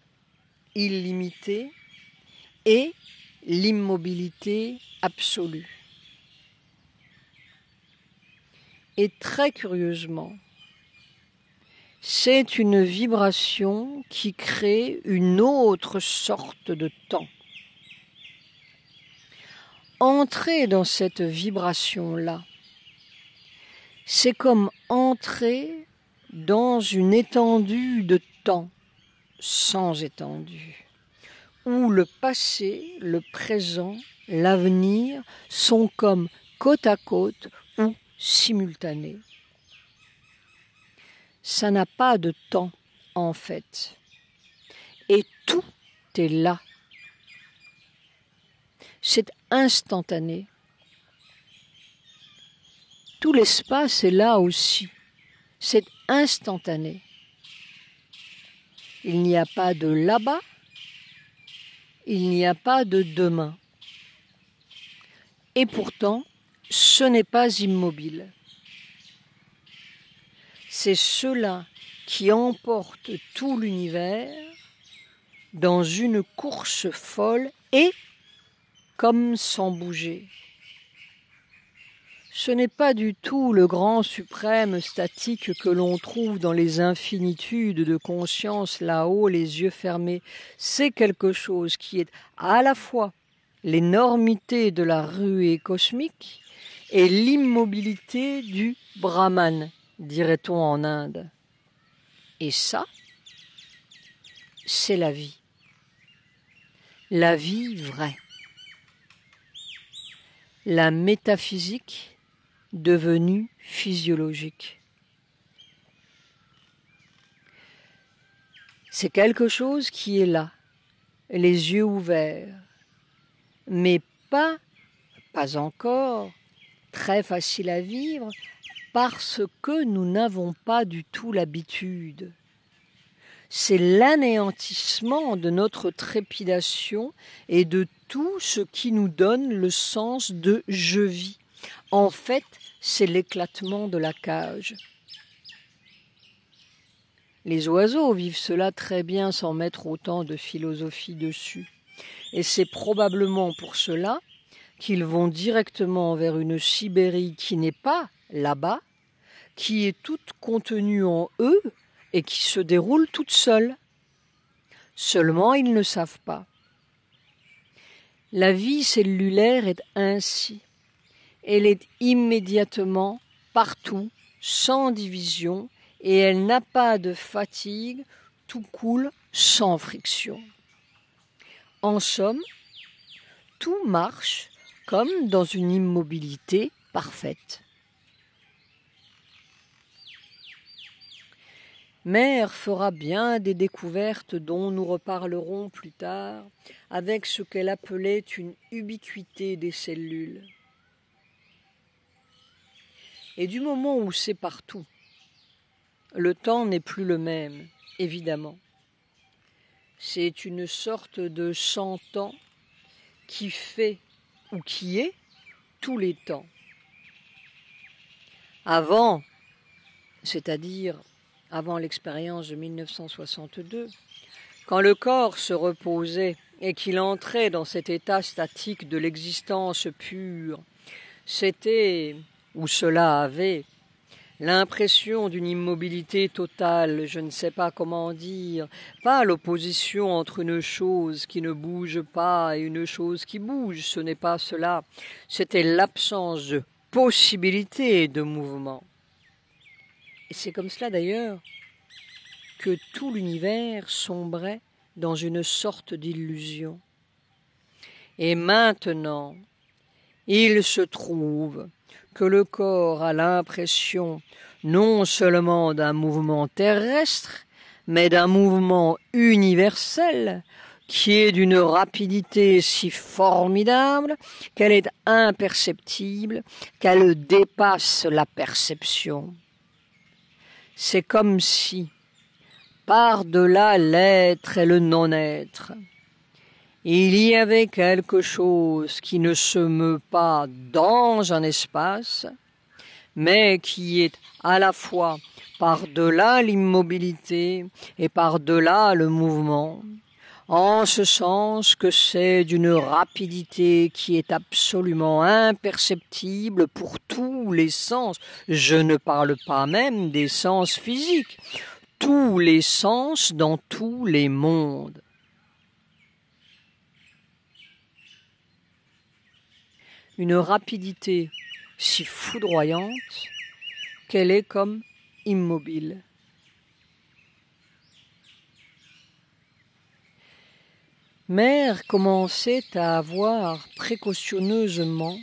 illimité, et l'immobilité absolue. Et très curieusement, c'est une vibration qui crée une autre sorte de temps. Entrer dans cette vibration-là, c'est comme entrer dans une étendue de temps sans étendue, où le passé, le présent, l'avenir sont comme côte à côte ou simultanés. Ça n'a pas de temps, en fait. Et tout est là. C'est instantané. Tout l'espace est là aussi. C'est instantané. Il n'y a pas de là-bas, il n'y a pas de demain. Et pourtant, ce n'est pas immobile. C'est cela qui emporte tout l'univers dans une course folle et comme sans bouger. Ce n'est pas du tout le grand suprême statique que l'on trouve dans les infinitudes de conscience là-haut, les yeux fermés. C'est quelque chose qui est à la fois l'énormité de la ruée cosmique et l'immobilité du Brahman, dirait-on en Inde. Et ça, c'est la vie. La vie vraie. La métaphysique devenue physiologique. C'est quelque chose qui est là, les yeux ouverts, mais pas encore, très facile à vivre, parce que nous n'avons pas du tout l'habitude c'est l'anéantissement de notre trépidation et de tout ce qui nous donne le sens de « je vis ». En fait, c'est l'éclatement de la cage. Les oiseaux vivent cela très bien sans mettre autant de philosophie dessus. Et c'est probablement pour cela qu'ils vont directement vers une Sibérie qui n'est pas là-bas, qui est toute contenue en eux et qui se déroule toute seule. Seulement, ils ne savent pas. La vie cellulaire est ainsi. Elle est immédiatement partout, sans division, et elle n'a pas de fatigue, tout coule sans friction. En somme, tout marche comme dans une immobilité parfaite. Mère fera bien des découvertes dont nous reparlerons plus tard, avec ce qu'elle appelait une ubiquité des cellules. Et du moment où c'est partout, le temps n'est plus le même, évidemment. C'est une sorte de 100 ans qui fait ou qui est tous les temps. Avant, c'est-à-dire avant l'expérience de 1962, quand le corps se reposait et qu'il entrait dans cet état statique de l'existence pure, c'était, ou cela avait, l'impression d'une immobilité totale, je ne sais pas comment dire, pas l'opposition entre une chose qui ne bouge pas et une chose qui bouge, ce n'est pas cela, c'était l'absence de possibilité de mouvement. Et c'est comme cela d'ailleurs que tout l'univers sombrait dans une sorte d'illusion. Et maintenant, il se trouve que le corps a l'impression non seulement d'un mouvement terrestre, mais d'un mouvement universel qui est d'une rapidité si formidable qu'elle est imperceptible, qu'elle dépasse la perception. C'est comme si, par-delà l'être et le non-être, il y avait quelque chose qui ne se meut pas dans un espace, mais qui est à la fois par-delà l'immobilité et par-delà le mouvement, en ce sens que c'est d'une rapidité qui est absolument imperceptible pour tous les sens. Je ne parle pas même des sens physiques, tous les sens dans tous les mondes. Une rapidité si foudroyante qu'elle est comme immobile. Mère commençait à avoir précautionneusement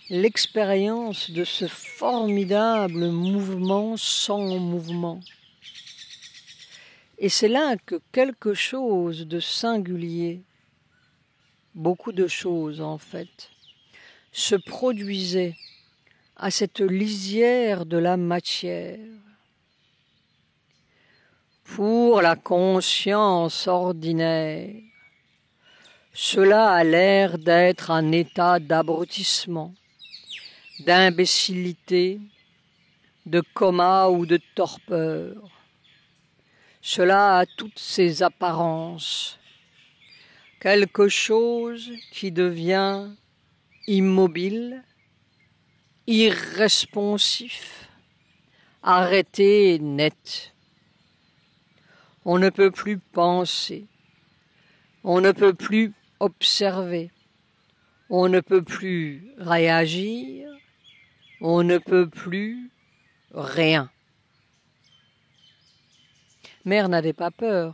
l'expérience de ce formidable mouvement sans mouvement. Et c'est là que quelque chose de singulier, beaucoup de choses en fait, se produisait à cette lisière de la matière. Pour la conscience ordinaire, cela a l'air d'être un état d'abrutissement, d'imbécilité, de coma ou de torpeur. Cela a toutes ses apparences, quelque chose qui devient immobile, irresponsif, arrêté net. On ne peut plus penser, on ne peut plus observer, on ne peut plus réagir, on ne peut plus rien. Mère n'avait pas peur.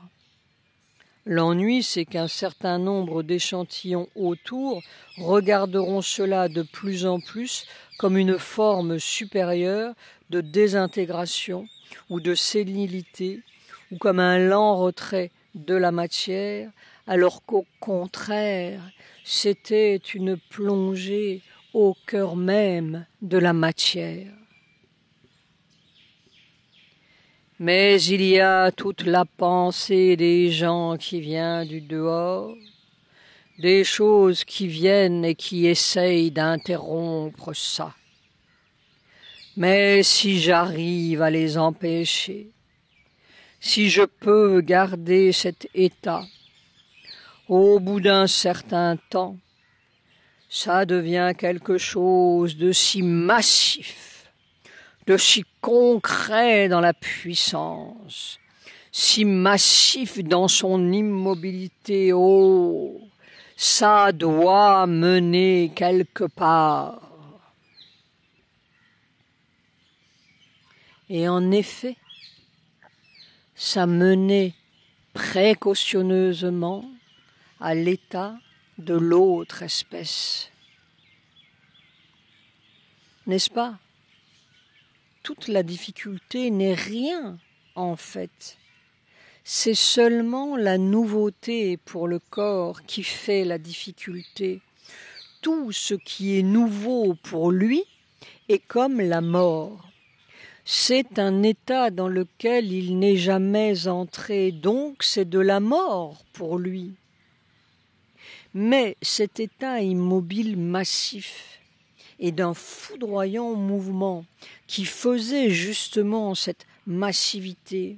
L'ennui, c'est qu'un certain nombre d'échantillons autour regarderont cela de plus en plus comme une forme supérieure de désintégration ou de sénilité, ou comme un lent retrait de la matière, alors qu'au contraire, c'était une plongée au cœur même de la matière. Mais il y a toute la pensée des gens qui vient du dehors, des choses qui viennent et qui essayent d'interrompre ça. Mais si j'arrive à les empêcher, si je peux garder cet état, au bout d'un certain temps, ça devient quelque chose de si massif, de si concret dans la puissance, si massif dans son immobilité. Oh, ça doit mener quelque part. Et en effet, ça menait précautionneusement à l'état de l'autre espèce. N'est-ce pas? Toute la difficulté n'est rien, en fait. C'est seulement la nouveauté pour le corps qui fait la difficulté. Tout ce qui est nouveau pour lui est comme la mort. C'est un état dans lequel il n'est jamais entré, donc c'est de la mort pour lui. Mais cet état immobile massif et d'un foudroyant mouvement qui faisait justement cette massivité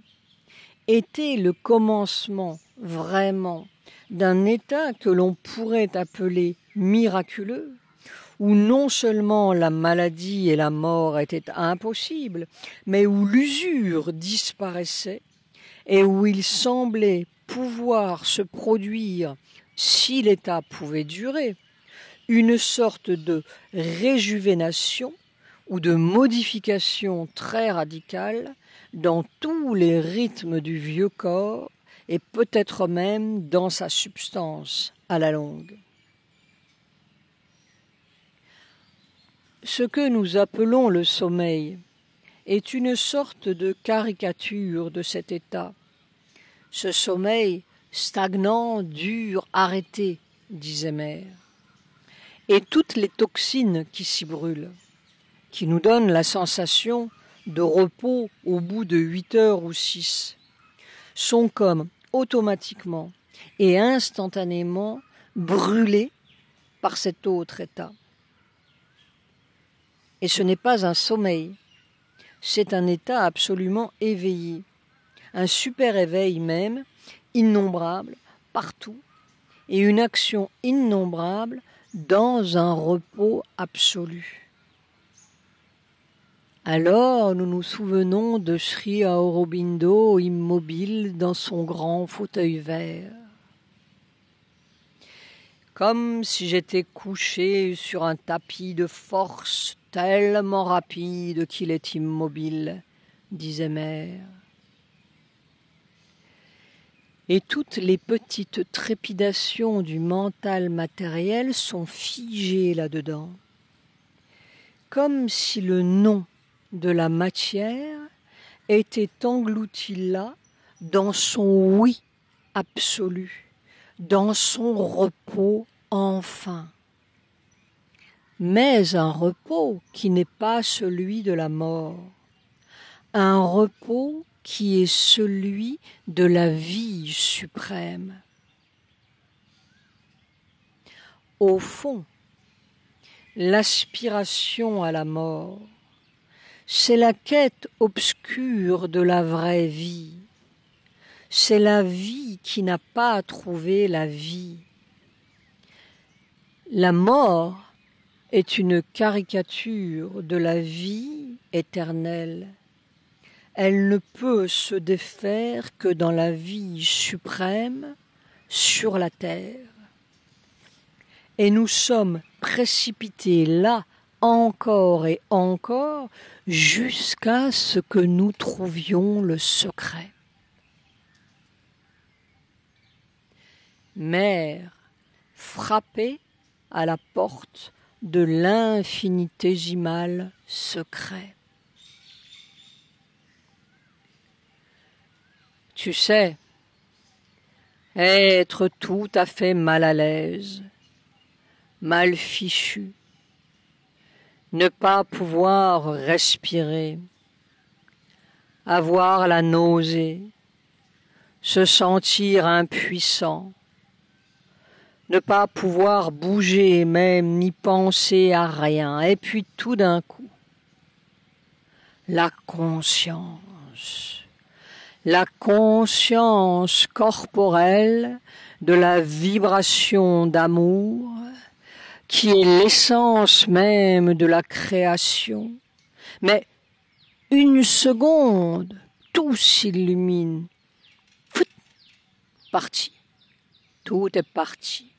était le commencement vraiment d'un état que l'on pourrait appeler miraculeux, où non seulement la maladie et la mort étaient impossibles, mais où l'usure disparaissait et où il semblait pouvoir se produire, si l'état pouvait durer, une sorte de réjuvénation ou de modification très radicale dans tous les rythmes du vieux corps et peut-être même dans sa substance à la longue. Ce que nous appelons le sommeil est une sorte de caricature de cet état. Ce sommeil stagnant, dur, arrêté, disait Mère. Et toutes les toxines qui s'y brûlent, qui nous donnent la sensation de repos au bout de 8 heures ou 6, sont comme automatiquement et instantanément brûlées par cet autre état. Et ce n'est pas un sommeil, c'est un état absolument éveillé, un super éveil même, innombrable, partout, et une action innombrable dans un repos absolu. Alors nous nous souvenons de Sri Aurobindo immobile dans son grand fauteuil vert. Comme si j'étais couché sur un tapis de force tellement rapide qu'il est immobile, disait Mère. Et toutes les petites trépidations du mental matériel sont figées là-dedans, comme si le nom de la matière était englouti là dans son oui absolu, dans son repos enfin. Mais un repos qui n'est pas celui de la mort, un repos qui est celui de la vie suprême. Au fond, l'aspiration à la mort, c'est la quête obscure de la vraie vie. C'est la vie qui n'a pas trouvé la vie. La mort est une caricature de la vie éternelle. Elle ne peut se défaire que dans la vie suprême sur la terre. Et nous sommes précipités là encore et encore jusqu'à ce que nous trouvions le secret. Mère, frappée à la porte de l'infinitésimal secret. Tu sais, être tout à fait mal à l'aise, mal fichu, ne pas pouvoir respirer, avoir la nausée, se sentir impuissant, ne pas pouvoir bouger même ni penser à rien, et puis tout d'un coup, la conscience corporelle de la vibration d'amour qui est l'essence même de la création. Mais une seconde, tout s'illumine. Parti. Tout est parti.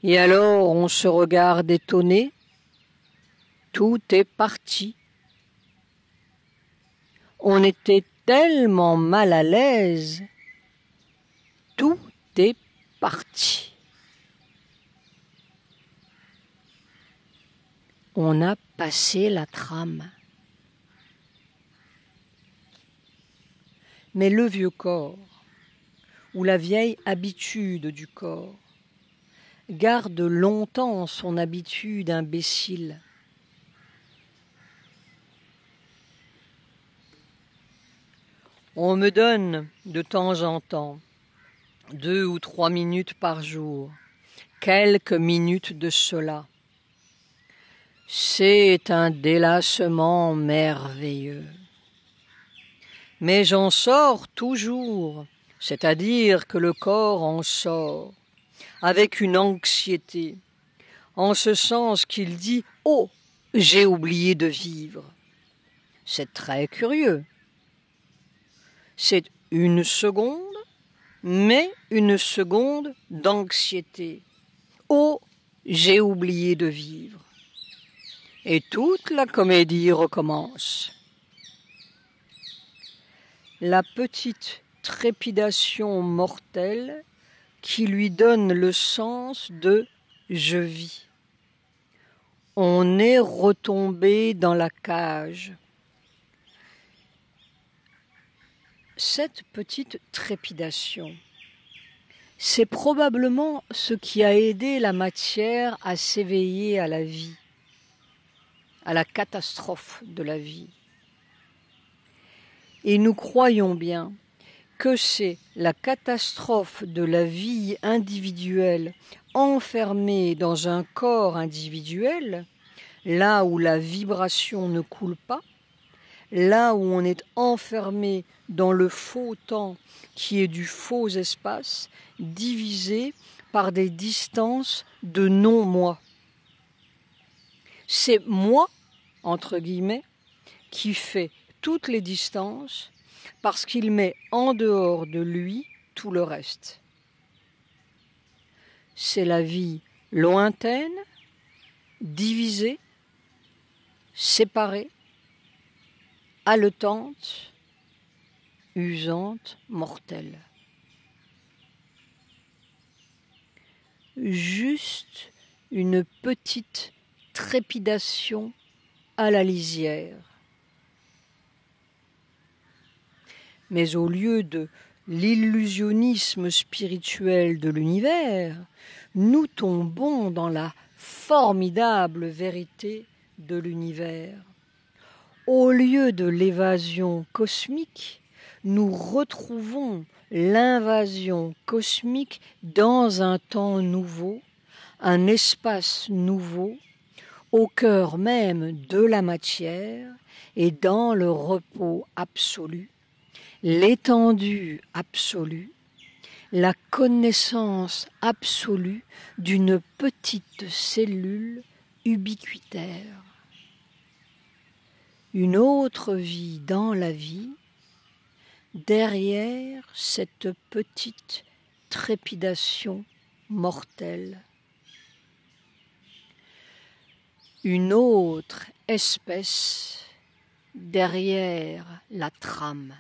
Et alors on se regarde étonné. Tout est parti. On était tellement mal à l'aise. Tout est parti. On a passé la trame. Mais le vieux corps, ou la vieille habitude du corps, garde longtemps son habitude imbécile. On me donne de temps en temps 2 ou 3 minutes par jour, quelques minutes de cela. C'est un délassement merveilleux. Mais j'en sors toujours, c'est-à-dire que le corps en sort, avec une anxiété, en ce sens qu'il dit « Oh, j'ai oublié de vivre ». C'est très curieux. C'est une seconde, mais une seconde d'anxiété. « Oh, j'ai oublié de vivre ». Et toute la comédie recommence. La petite trépidation mortelle qui lui donne le sens de « je vis ». On est retombé dans la cage. Cette petite trépidation, c'est probablement ce qui a aidé la matière à s'éveiller à la vie, à la catastrophe de la vie. Et nous croyons bien que c'est la catastrophe de la vie individuelle enfermée dans un corps individuel, là où la vibration ne coule pas, là où on est enfermé dans le faux temps qui est du faux espace, divisé par des distances de non-moi. C'est moi, entre guillemets, qui fait toutes les distances parce qu'il met en dehors de lui tout le reste. C'est la vie lointaine, divisée, séparée, haletante, usante, mortelle. Juste une petite trépidation à la lisière. Mais au lieu de l'illusionnisme spirituel de l'univers, nous tombons dans la formidable vérité de l'univers. Au lieu de l'évasion cosmique, nous retrouvons l'invasion cosmique dans un temps nouveau, un espace nouveau, au cœur même de la matière et dans le repos absolu, l'étendue absolue, la connaissance absolue d'une petite cellule ubiquitaire. Une autre vie dans la vie, derrière cette petite trépidation mortelle. Une autre espèce derrière la trame.